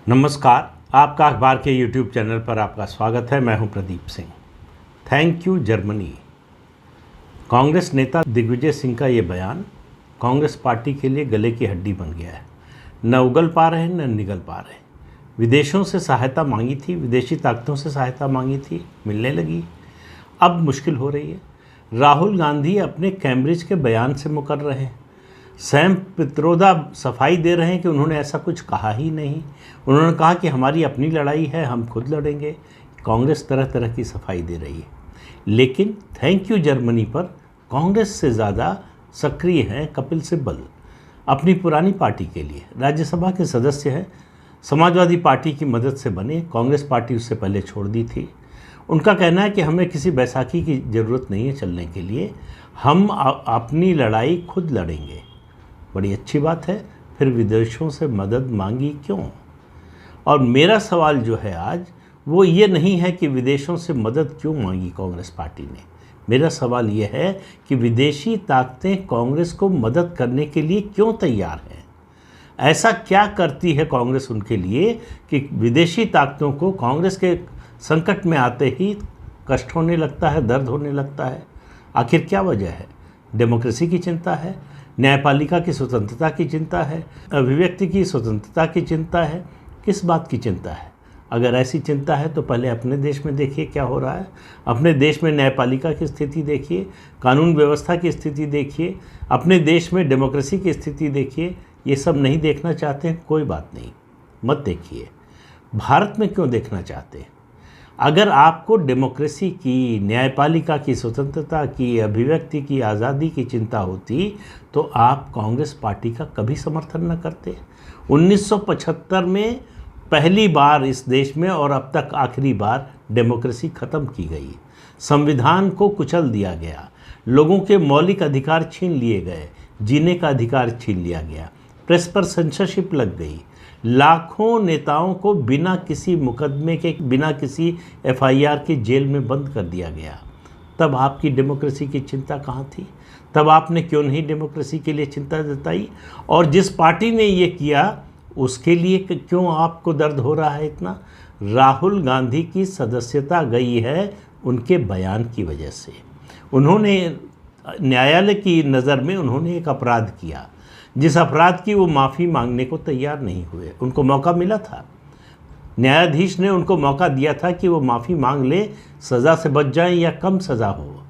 नमस्कार। आपका अखबार के YouTube चैनल पर आपका स्वागत है। मैं हूं Pradeep Singh. Thank you Germany. Congress नेता दिग्विजय सिंह का ये बयान कांग्रेस पार्टी के लिए गले की हड्डी बन गया है। न उगल पा रहे न निगल पा रहे। विदेशों से सहायता मांगी थी, विदेशी ताकतों से सहायता मांगी थी, मिलने लगी, अब मुश्किल हो रही है। राहुल गांधी अपने कैम्ब्रिज के बयान से मुकर रहे हैं। सैम पित्रोदा सफाई दे रहे हैं कि उन्होंने ऐसा कुछ कहा ही नहीं। उन्होंने कहा कि हमारी अपनी लड़ाई है, हम खुद लड़ेंगे। कांग्रेस तरह तरह की सफाई दे रही है, लेकिन थैंक यू जर्मनी पर कांग्रेस से ज़्यादा सक्रिय हैं कपिल सिब्बल। अपनी पुरानी पार्टी के लिए राज्यसभा के सदस्य हैं, समाजवादी पार्टी की मदद से बने। कांग्रेस पार्टी उससे पहले छोड़ दी थी। उनका कहना है कि हमें किसी बैसाखी की ज़रूरत नहीं है चलने के लिए, हम अपनी लड़ाई खुद लड़ेंगे। बड़ी अच्छी बात है। फिर विदेशों से मदद मांगी क्यों? और मेरा सवाल जो है आज वो ये नहीं है कि विदेशों से मदद क्यों मांगी कांग्रेस पार्टी ने। मेरा सवाल ये है कि विदेशी ताकतें कांग्रेस को मदद करने के लिए क्यों तैयार हैं? ऐसा क्या करती है कांग्रेस उनके लिए कि विदेशी ताकतों को कांग्रेस के संकट में आते ही कष्ट होने लगता है, दर्द होने लगता है? आखिर क्या वजह है? डेमोक्रेसी की चिंता है, न्यायपालिका की स्वतंत्रता की चिंता है, अभिव्यक्ति की स्वतंत्रता की चिंता है? किस बात की चिंता है? अगर ऐसी चिंता है तो पहले अपने देश में देखिए क्या हो रहा है। अपने देश में न्यायपालिका की स्थिति देखिए, कानून व्यवस्था की स्थिति देखिए, अपने देश में डेमोक्रेसी की स्थिति देखिए। ये सब नहीं देखना चाहते हैं, कोई बात नहीं, मत देखिए। भारत में क्यों देखना चाहते हैं? अगर आपको डेमोक्रेसी की, न्यायपालिका की स्वतंत्रता की, अभिव्यक्ति की, आज़ादी की चिंता होती तो आप कांग्रेस पार्टी का कभी समर्थन न करते। 1975 में पहली बार इस देश में और अब तक आखिरी बार डेमोक्रेसी ख़त्म की गई। संविधान को कुचल दिया गया, लोगों के मौलिक अधिकार छीन लिए गए, जीने का अधिकार छीन लिया गया, प्रेस पर सेंसरशिप लग गई, लाखों नेताओं को बिना किसी मुकदमे के, बिना किसी एफआईआर के जेल में बंद कर दिया गया। तब आपकी डेमोक्रेसी की चिंता कहाँ थी? तब आपने क्यों नहीं डेमोक्रेसी के लिए चिंता जताई? और जिस पार्टी ने ये किया उसके लिए क्यों आपको दर्द हो रहा है इतना? राहुल गांधी की सदस्यता गई है उनके बयान की वजह से। उन्होंने न्यायालय की नज़र में उन्होंने एक अपराध किया, जिस अपराध की वो माफ़ी मांगने को तैयार नहीं हुए। उनको मौका मिला था, न्यायाधीश ने उनको मौका दिया था कि वो माफ़ी मांग ले, सज़ा से बच जाएं या कम सज़ा हो।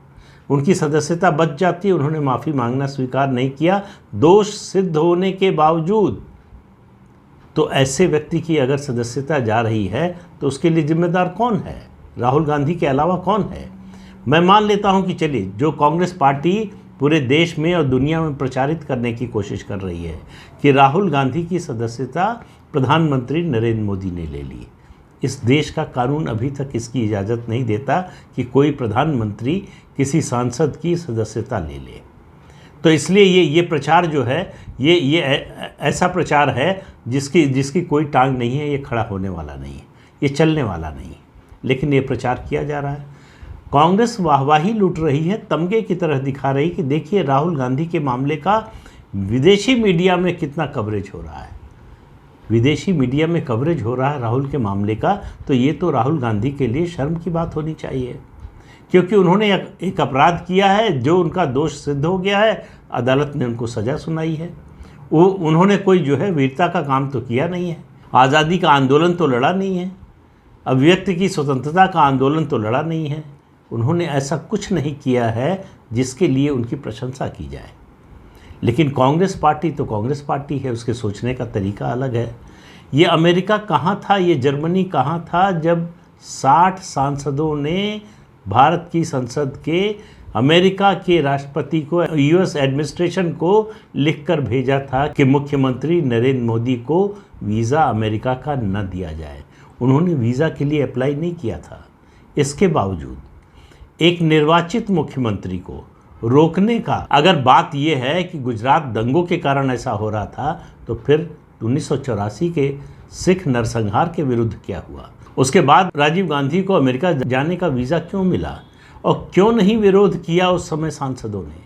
उनकी सदस्यता बच जाती, उन्होंने माफ़ी मांगना स्वीकार नहीं किया, दोष सिद्ध होने के बावजूद। तो ऐसे व्यक्ति की अगर सदस्यता जा रही है तो उसके लिए जिम्मेदार कौन है? राहुल गांधी के अलावा कौन है? मैं मान लेता हूं कि चलिए, जो कांग्रेस पार्टी पूरे देश में और दुनिया में प्रचारित करने की कोशिश कर रही है कि राहुल गांधी की सदस्यता प्रधानमंत्री नरेंद्र मोदी ने ले ली। इस देश का कानून अभी तक इसकी इजाज़त नहीं देता कि कोई प्रधानमंत्री किसी सांसद की सदस्यता ले ले। तो इसलिए ये प्रचार जो है ये ऐसा प्रचार है जिसकी कोई टांग नहीं है, ये खड़ा होने वाला नहीं है, ये चलने वाला नहीं है, लेकिन ये प्रचार किया जा रहा है। कांग्रेस वाहवाही लूट रही है, तमगे की तरह दिखा रही कि देखिए राहुल गांधी के मामले का विदेशी मीडिया में कितना कवरेज हो रहा है। विदेशी मीडिया में कवरेज हो रहा है राहुल के मामले का, तो ये तो राहुल गांधी के लिए शर्म की बात होनी चाहिए, क्योंकि उन्होंने एक अपराध किया है, जो उनका दोष सिद्ध हो गया है, अदालत ने उनको सज़ा सुनाई है। उन्होंने कोई जो है वीरता का काम तो किया नहीं है, आज़ादी का आंदोलन तो लड़ा नहीं है, अभिव्यक्ति की स्वतंत्रता का आंदोलन तो लड़ा नहीं है। उन्होंने ऐसा कुछ नहीं किया है जिसके लिए उनकी प्रशंसा की जाए। लेकिन कांग्रेस पार्टी तो कांग्रेस पार्टी है, उसके सोचने का तरीका अलग है। ये अमेरिका कहाँ था, ये जर्मनी कहाँ था जब 60 सांसदों ने भारत की संसद के अमेरिका के राष्ट्रपति को, यूएस एडमिनिस्ट्रेशन को लिखकर भेजा था कि मुख्यमंत्री नरेंद्र मोदी को वीज़ा अमेरिका का न दिया जाए। उन्होंने वीज़ा के लिए अप्लाई नहीं किया था। इसके बावजूद एक निर्वाचित मुख्यमंत्री को रोकने का, अगर बात यह है कि गुजरात दंगों के कारण ऐसा हो रहा था, तो फिर 1984 के सिख नरसंहार के विरुद्ध क्या हुआ? उसके बाद राजीव गांधी को अमेरिका जाने का वीज़ा क्यों मिला और क्यों नहीं विरोध किया उस समय सांसदों ने?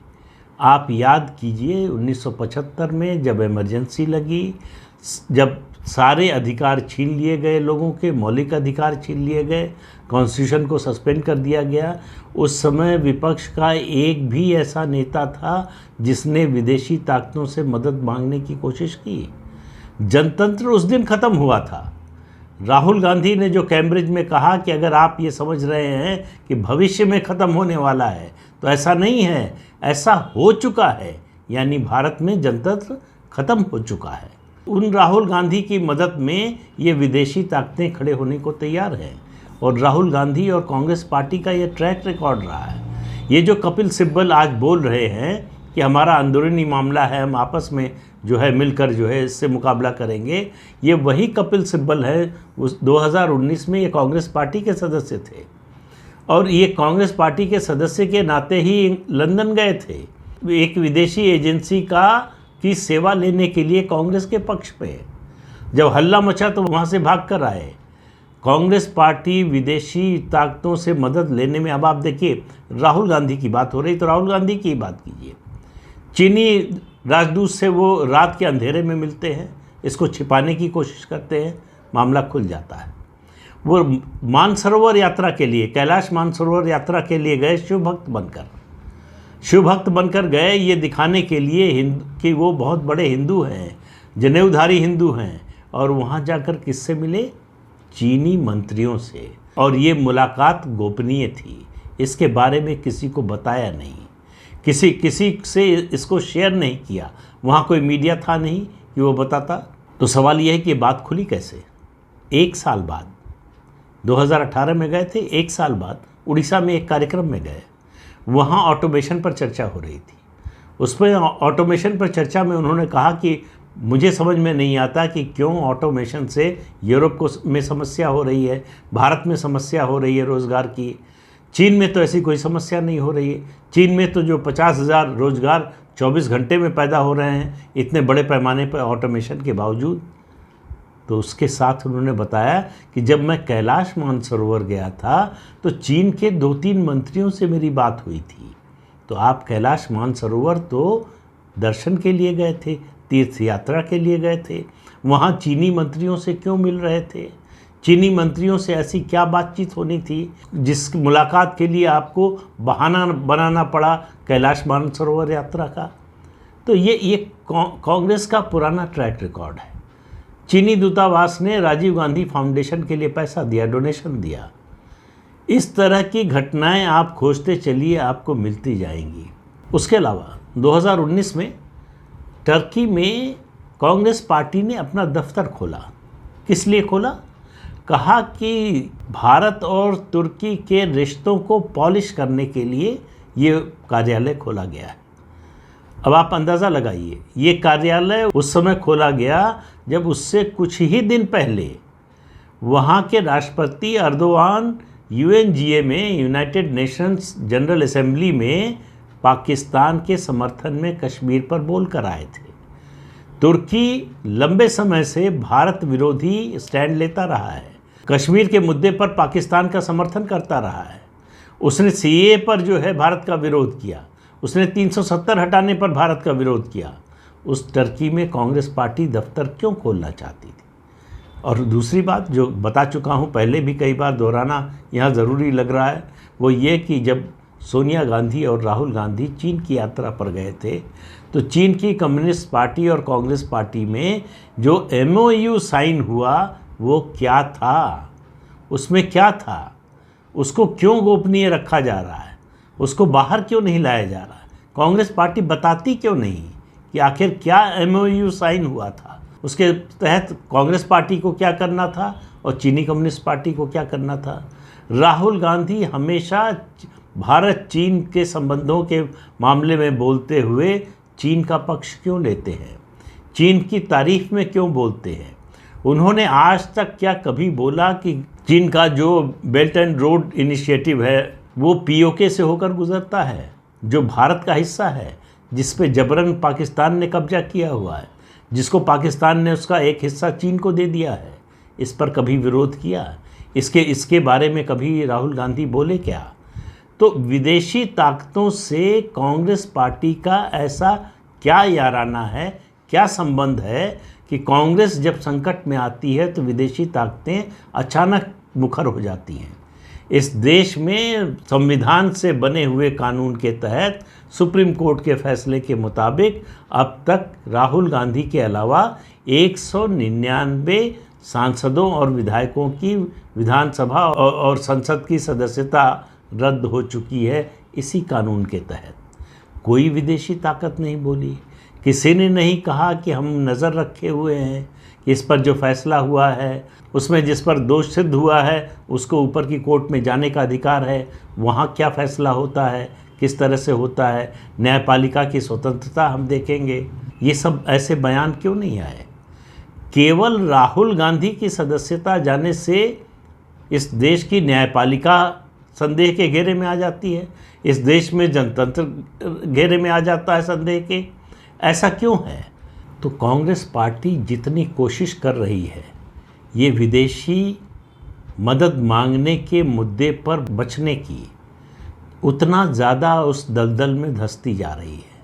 आप याद कीजिए 1975 में जब इमरजेंसी लगी, जब सारे अधिकार छीन लिए गए, लोगों के मौलिक अधिकार छीन लिए गए, कॉन्स्टिट्यूशन को सस्पेंड कर दिया गया। उस समय विपक्ष का एक भी ऐसा नेता था जिसने विदेशी ताकतों से मदद मांगने की कोशिश की। जनतंत्र उस दिन ख़त्म हुआ था। राहुल गांधी ने जो कैम्ब्रिज में कहा कि अगर आप ये समझ रहे हैं कि भविष्य में ख़त्म होने वाला है, तो ऐसा नहीं है, ऐसा हो चुका है, यानी भारत में जनतंत्र ख़त्म हो चुका है। उन राहुल गांधी की मदद में ये विदेशी ताकतें खड़े होने को तैयार हैं, और राहुल गांधी और कांग्रेस पार्टी का ये ट्रैक रिकॉर्ड रहा है। ये जो कपिल सिब्बल आज बोल रहे हैं कि हमारा अंदरूनी मामला है, हम आपस में जो है मिलकर जो है इससे मुकाबला करेंगे, ये वही कपिल सिब्बल है। उस 2019 में ये कांग्रेस पार्टी के सदस्य थे, और ये कांग्रेस पार्टी के सदस्य के नाते ही लंदन गए थे एक विदेशी एजेंसी की सेवा लेने के लिए कांग्रेस के पक्ष पे। जब हल्ला मचा तो वहाँ से भाग कर आए। कांग्रेस पार्टी विदेशी ताकतों से मदद लेने में, अब आप देखिए राहुल गांधी की बात हो रही, तो राहुल गांधी की बात कीजिए। चीनी राजदूत से वो रात के अंधेरे में मिलते हैं, इसको छिपाने की कोशिश करते हैं, मामला खुल जाता है। वो मानसरोवर यात्रा के लिए, कैलाश मानसरोवर यात्रा के लिए गए शिव भक्त बनकर गए, ये दिखाने के लिए कि वो बहुत बड़े हिंदू हैं, जनेऊधारी हिंदू हैं। और वहाँ जाकर किससे मिले? चीनी मंत्रियों से। और ये मुलाकात गोपनीय थी, इसके बारे में किसी को बताया नहीं, किसी से इसको शेयर नहीं किया। वहाँ कोई मीडिया था नहीं कि वो बताता। तो सवाल यह है कि ये बात खुली कैसे? 1 साल बाद, 2018 में गए थे, 1 साल बाद उड़ीसा में एक कार्यक्रम में गए, वहाँ ऑटोमेशन पर चर्चा हो रही थी। उस पर ऑटोमेशन पर चर्चा में उन्होंने कहा कि मुझे समझ में नहीं आता कि क्यों ऑटोमेशन से यूरोप में समस्या हो रही है, भारत में समस्या हो रही है रोज़गार की। चीन में तो ऐसी कोई समस्या नहीं हो रही है। चीन में तो जो 50,000 रोज़गार 24 घंटे में पैदा हो रहे हैं, इतने बड़े पैमाने पर ऑटोमेशन के बावजूद। तो उसके साथ उन्होंने बताया कि जब मैं कैलाश मानसरोवर गया था तो चीन के 2-3 मंत्रियों से मेरी बात हुई थी। तो आप कैलाश मानसरोवर तो दर्शन के लिए गए थे, तीर्थ यात्रा के लिए गए थे, वहाँ चीनी मंत्रियों से क्यों मिल रहे थे? चीनी मंत्रियों से ऐसी क्या बातचीत होनी थी जिस मुलाकात के लिए आपको बहाना बनाना पड़ा कैलाश मानसरोवर यात्रा का? तो ये कांग्रेस का पुराना ट्रैक रिकॉर्ड है। चीनी दूतावास ने राजीव गांधी फाउंडेशन के लिए पैसा दिया, डोनेशन दिया। इस तरह की घटनाएं आप खोजते चलिए, आपको मिलती जाएंगी। उसके अलावा 2019 में टर्की में कांग्रेस पार्टी ने अपना दफ्तर खोला। किस लिए खोला? कहा कि भारत और तुर्की के रिश्तों को पॉलिश करने के लिए ये कार्यालय खोला गया है। अब आप अंदाज़ा लगाइए, ये कार्यालय उस समय खोला गया जब उससे कुछ ही दिन पहले वहाँ के राष्ट्रपति अर्दोआन UNGA में, यूनाइटेड नेशंस जनरल असेंबली में पाकिस्तान के समर्थन में कश्मीर पर बोल कर आए थे। तुर्की लंबे समय से भारत विरोधी स्टैंड लेता रहा है, कश्मीर के मुद्दे पर पाकिस्तान का समर्थन करता रहा है। उसने CAA पर जो है भारत का विरोध किया, उसने 370 हटाने पर भारत का विरोध किया। उस टर्की में कांग्रेस पार्टी दफ्तर क्यों खोलना चाहती थी? और दूसरी बात जो बता चुका हूँ, पहले भी कई बार दोहराना यहाँ ज़रूरी लग रहा है, वो ये कि जब सोनिया गांधी और राहुल गांधी चीन की यात्रा पर गए थे तो चीन की कम्युनिस्ट पार्टी और कांग्रेस पार्टी में जो MOU साइन हुआ वो क्या था? उसमें क्या था? उसको क्यों गोपनीय रखा जा रहा है? उसको बाहर क्यों नहीं लाया जा रहा है? कांग्रेस पार्टी बताती क्यों नहीं कि आखिर क्या MOU साइन हुआ था, उसके तहत कांग्रेस पार्टी को क्या करना था और चीनी कम्युनिस्ट पार्टी को क्या करना था? राहुल गांधी हमेशा भारत चीन के संबंधों के मामले में बोलते हुए चीन का पक्ष क्यों लेते हैं? चीन की तारीफ में क्यों बोलते हैं? उन्होंने आज तक क्या कभी बोला कि चीन का जो बेल्ट एंड रोड इनिशिएटिव है वो POK से होकर गुजरता है, जो भारत का हिस्सा है, जिस पे जबरन पाकिस्तान ने कब्जा किया हुआ है, जिसको पाकिस्तान ने उसका एक हिस्सा चीन को दे दिया है? इस पर कभी विरोध किया? इसके बारे में कभी राहुल गांधी बोले क्या? तो विदेशी ताकतों से कांग्रेस पार्टी का ऐसा क्या याराना है, क्या संबंध है कि कांग्रेस जब संकट में आती है तो विदेशी ताकतें अचानक मुखर हो जाती हैं। इस देश में संविधान से बने हुए कानून के तहत सुप्रीम कोर्ट के फैसले के मुताबिक अब तक राहुल गांधी के अलावा 199 सांसदों और विधायकों की विधानसभा और संसद की सदस्यता रद्द हो चुकी है। इसी कानून के तहत कोई विदेशी ताकत नहीं बोली, किसी ने नहीं कहा कि हम नज़र रखे हुए हैं कि इस पर जो फैसला हुआ है उसमें जिस पर दोष सिद्ध हुआ है उसको ऊपर की कोर्ट में जाने का अधिकार है, वहाँ क्या फैसला होता है, किस तरह से होता है, न्यायपालिका की स्वतंत्रता हम देखेंगे। ये सब ऐसे बयान क्यों नहीं आए? केवल राहुल गांधी की सदस्यता जाने से इस देश की न्यायपालिका संदेह के घेरे में आ जाती है, इस देश में जनतंत्र घेरे में आ जाता है संदेह के। ऐसा क्यों है? तो कांग्रेस पार्टी जितनी कोशिश कर रही है ये विदेशी मदद मांगने के मुद्दे पर बचने की, उतना ज़्यादा उस दलदल में धंसती जा रही है।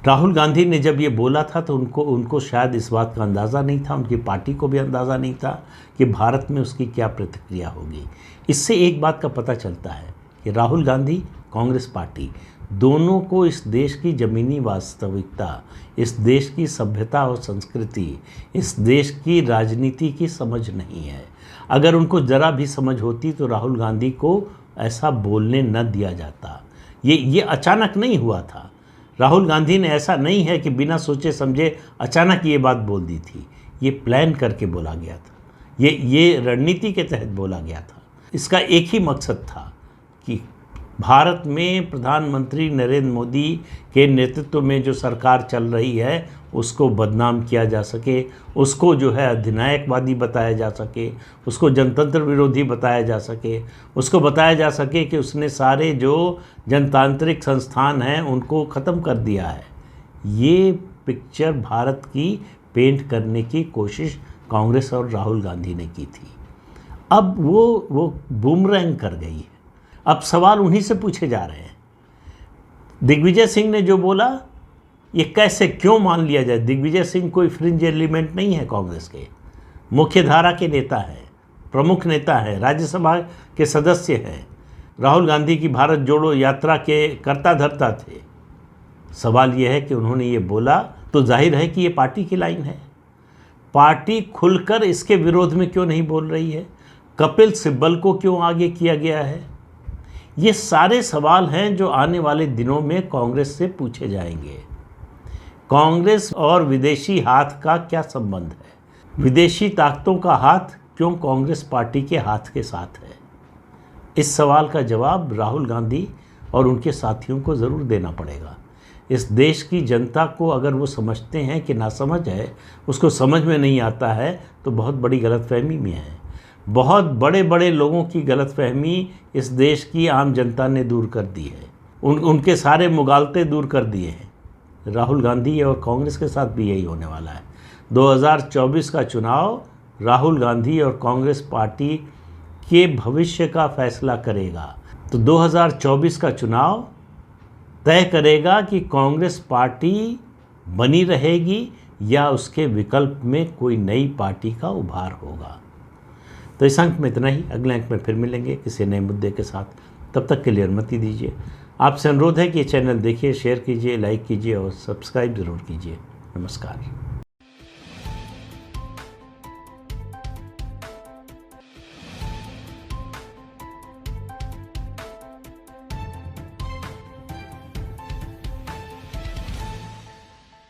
राहुल गांधी ने जब ये बोला था तो उनको शायद इस बात का अंदाज़ा नहीं था, उनकी पार्टी को भी अंदाज़ा नहीं था कि भारत में उसकी क्या प्रतिक्रिया होगी। इससे एक बात का पता चलता है कि राहुल गांधी, कांग्रेस पार्टी दोनों को इस देश की ज़मीनी वास्तविकता, इस देश की सभ्यता और संस्कृति, इस देश की राजनीति की समझ नहीं है। अगर उनको ज़रा भी समझ होती तो राहुल गांधी को ऐसा बोलने न दिया जाता। ये अचानक नहीं हुआ था। राहुल गांधी ने ऐसा नहीं है कि बिना सोचे समझे अचानक ये बात बोल दी थी। ये प्लान करके बोला गया था, ये रणनीति के तहत बोला गया था। इसका एक ही मकसद था कि भारत में प्रधानमंत्री नरेंद्र मोदी के नेतृत्व में जो सरकार चल रही है उसको बदनाम किया जा सके, उसको जो है अधिनायकवादी बताया जा सके, उसको जनतंत्र विरोधी बताया जा सके, उसको बताया जा सके कि उसने सारे जो जनतांत्रिक संस्थान हैं उनको ख़त्म कर दिया है। ये पिक्चर भारत की पेंट करने की कोशिश कांग्रेस और राहुल गांधी ने की थी। अब वो बूमरैंग कर गई है। अब सवाल उन्हीं से पूछे जा रहे हैं। दिग्विजय सिंह ने जो बोला ये कैसे क्यों मान लिया जाए? दिग्विजय सिंह कोई फ्रिंज एलिमेंट नहीं है, कांग्रेस के मुख्य धारा के नेता हैं, प्रमुख नेता है, राज्यसभा के सदस्य हैं, राहुल गांधी की भारत जोड़ो यात्रा के कर्ता धर्ता थे। सवाल यह है कि उन्होंने ये बोला तो जाहिर है कि ये पार्टी की लाइन है। पार्टी खुलकर इसके विरोध में क्यों नहीं बोल रही है? कपिल सिब्बल को क्यों आगे किया गया है? ये सारे सवाल हैं जो आने वाले दिनों में कांग्रेस से पूछे जाएंगे। कांग्रेस और विदेशी हाथ का क्या संबंध है? विदेशी ताकतों का हाथ क्यों कांग्रेस पार्टी के हाथ के साथ है? इस सवाल का जवाब राहुल गांधी और उनके साथियों को ज़रूर देना पड़ेगा। इस देश की जनता को अगर वो समझते हैं कि नासमझ है, उसको समझ में नहीं आता है, तो बहुत बड़ी गलतफहमी में है। बहुत बड़े बड़े लोगों की गलतफहमी इस देश की आम जनता ने दूर कर दी है, उनके सारे मुगालते दूर कर दिए हैं। राहुल गांधी और कांग्रेस के साथ भी यही होने वाला है। 2024 का चुनाव राहुल गांधी और कांग्रेस पार्टी के भविष्य का फैसला करेगा। तो 2024 का चुनाव तय करेगा कि कांग्रेस पार्टी बनी रहेगी या उसके विकल्प में कोई नई पार्टी का उभार होगा। तो इस अंक में इतना ही। अगले अंक में फिर मिलेंगे किसी नए मुद्दे के साथ। तब तक के लिए अनुमति दीजिए। आपसे अनुरोध है कि ये चैनल देखिए, शेयर कीजिए, लाइक कीजिए और सब्सक्राइब ज़रूर कीजिए। नमस्कार।